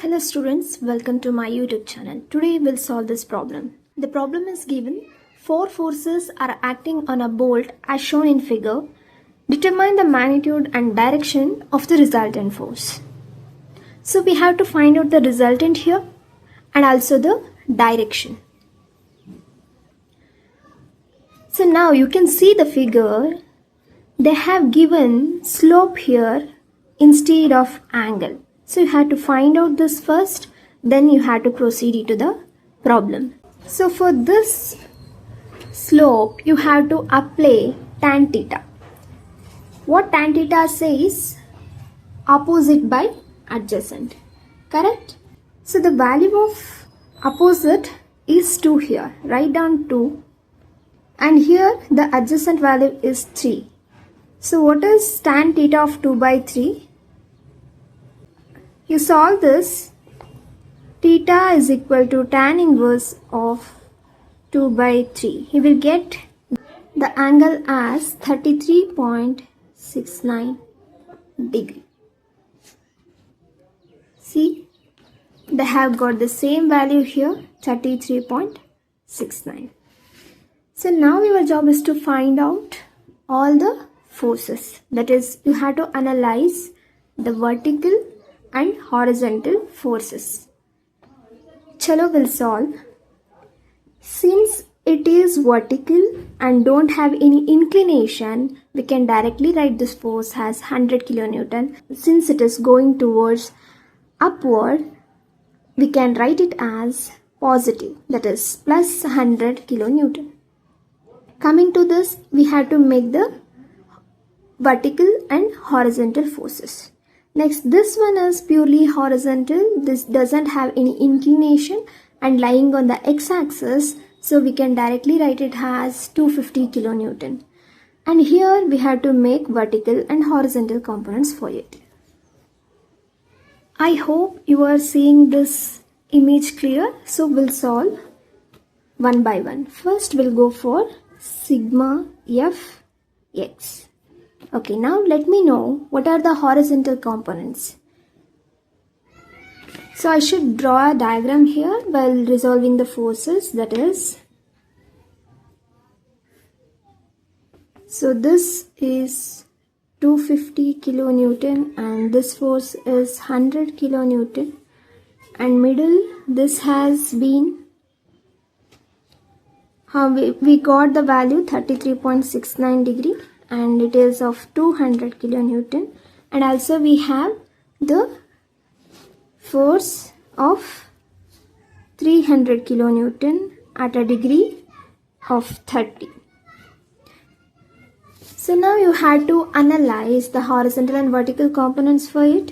Hello students, welcome to my YouTube channel. Today we'll solve this problem. The problem is given, 4 forces are acting on a bolt as shown in figure. Determine the magnitude and direction of the resultant force. So we have to find out the resultant here and also the direction. So now you can see the figure. They have given slope here instead of angle. So you have to find out this first, then you have to proceed into the problem. So for this slope, you have to apply tan theta. What tan theta says? Opposite by adjacent. Correct? So the value of opposite is 2 here. Write down 2. And here the adjacent value is 3. So what is tan theta of 2 by 3? You solve this, theta is equal to tan inverse of 2 by 3. You will get the angle as 33.69 degree. See, they have got the same value here, 33.69. So now your job is to find out all the forces. That is, you have to analyze the vertical and horizontal forces. Chalo, will solve. Since it is vertical and don't have any inclination, we can directly write this force as 100 kilonewton. Since it is going towards upward, we can write it as positive, that is plus 100 kilonewton. Coming to this, we have to make the vertical and horizontal forces. Next, this one is purely horizontal. This doesn't have any inclination and lying on the x-axis. So we can directly write it as 250 kilonewton. And here we have to make vertical and horizontal components for it. I hope you are seeing this image clear. So we'll solve one by one. First we'll go for sigma f x. Okay, now let me know what are the horizontal components. So I should draw a diagram here while resolving the forces, that is. So this is 250 kilonewton and this force is 100 kilonewton. And middle, this has been, we got the value 33.69 degree. And it is of 200 kilonewton, and also we have the force of 300 kilonewton at a degree of 30. So now you had to analyze the horizontal and vertical components for it.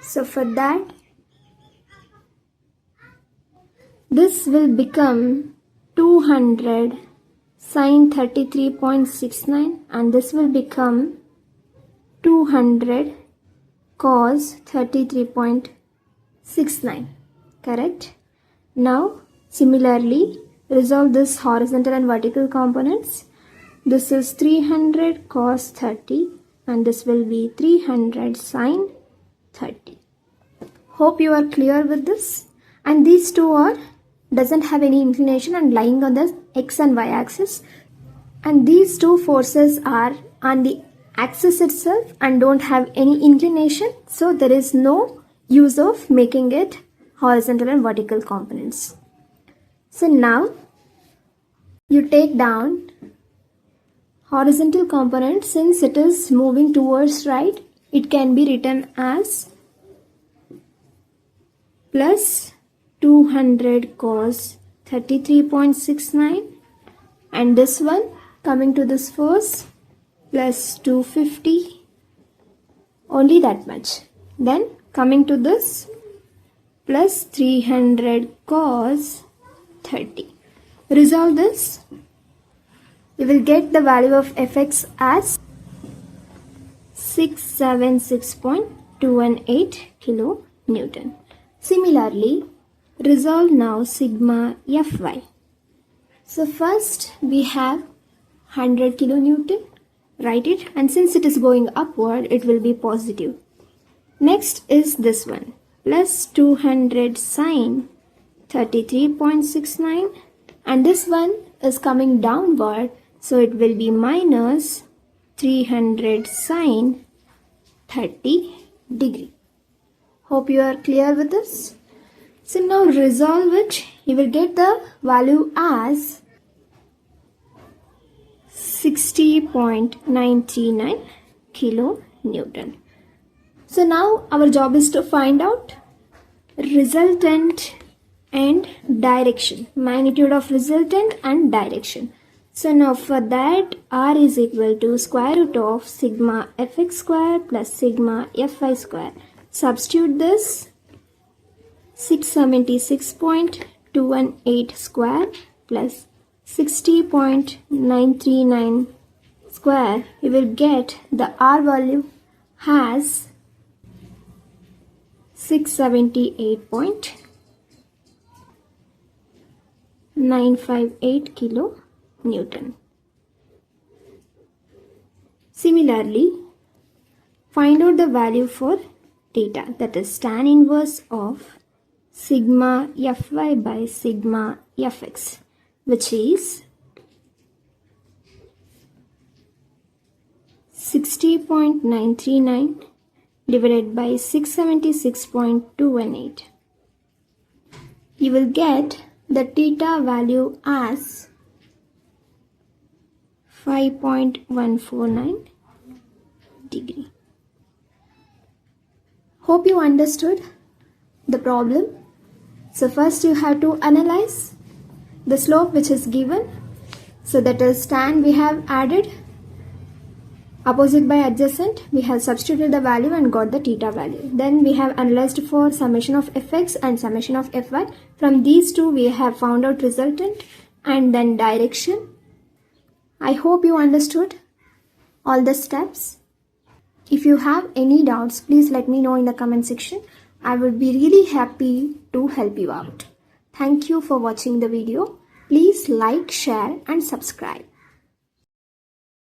So for that, this will become 200 sin 33.69 and this will become 200 cos 33.69. Correct? Now similarly resolve this horizontal and vertical components. This is 300 cos 30 and this will be 300 sin 30. Hope you are clear with this. And these two are doesn't have any inclination and lying on the x and y axis, and these two forces are on the axis itself and don't have any inclination, so there is no use of making it horizontal and vertical components. So now you take down horizontal component. Since it is moving towards right, it can be written as plus 200 cos 33.69 and this one coming to this force plus 250, only that much. Then coming to this plus 300 cos 30. Resolve this. You will get the value of Fx as 676.218 kilonewton. Similarly, resolve now sigma Fy. So first we have 100 kilonewton, write it, and since it is going upward, it will be positive. Next is this one, plus 200 sine 33.69, and this one is coming downward, so it will be minus 300 sine 30 degree. Hope you are clear with this. So now resolve it. You will get the value as 60.939 kilonewton. So now our job is to find out resultant and direction, magnitude of resultant and direction. So now for that, R is equal to square root of sigma fx square plus sigma fy square. Substitute this, 676.218 square plus 60.939 square. You will get the R value has 678.958 kilonewton. Similarly, find out the value for theta, that is tan inverse of sigma fy by sigma fx, which is 60.939 divided by 676.218. You will get the theta value as 5.149 degree. Hope you understood the problem. So first you have to analyze the slope which is given. So that is tan we have added, opposite by adjacent, we have substituted the value and got the theta value. Then we have analyzed for summation of fx and summation of fy. From these two we have found out resultant and then direction. I hope you understood all the steps. If you have any doubts, please let me know in the comment section. I would be really happy to help you out. Thank you for watching the video. Please like, share and subscribe.